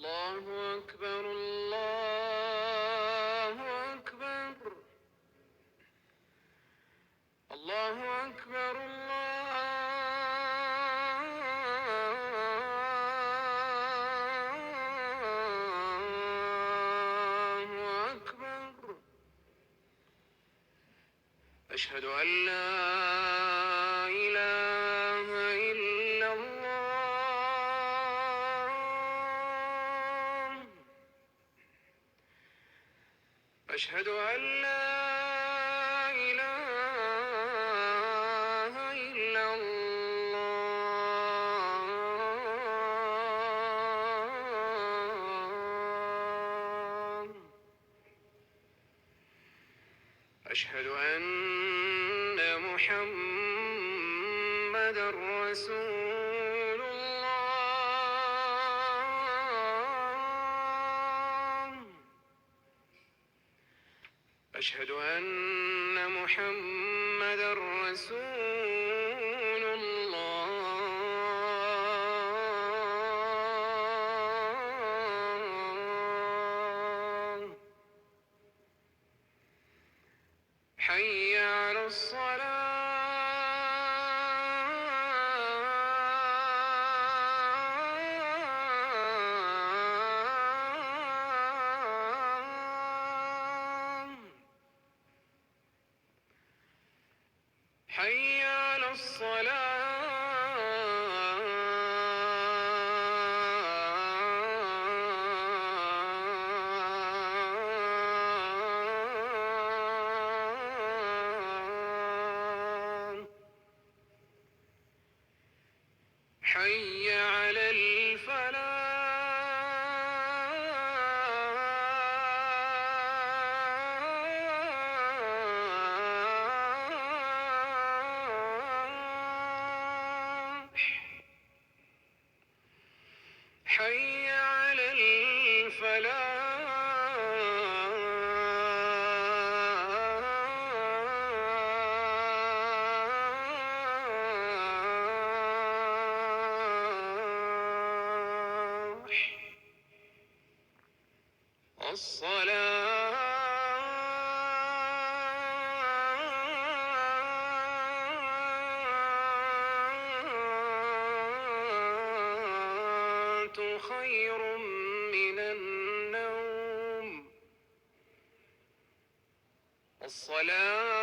الله أكبر الله أكبر الله أكبر الله أكبر. أشهد أن لا إله إلا الله. أشهد أن لا إله إلا الله. أشهد أن محمدًا رسول الله. أشهد أن محمدًا رسول الله. حي على الصلاة. حي على الصلاة. حي على الفلاح. حي على الفلاح. الصلاة خير من النوم. الصلاة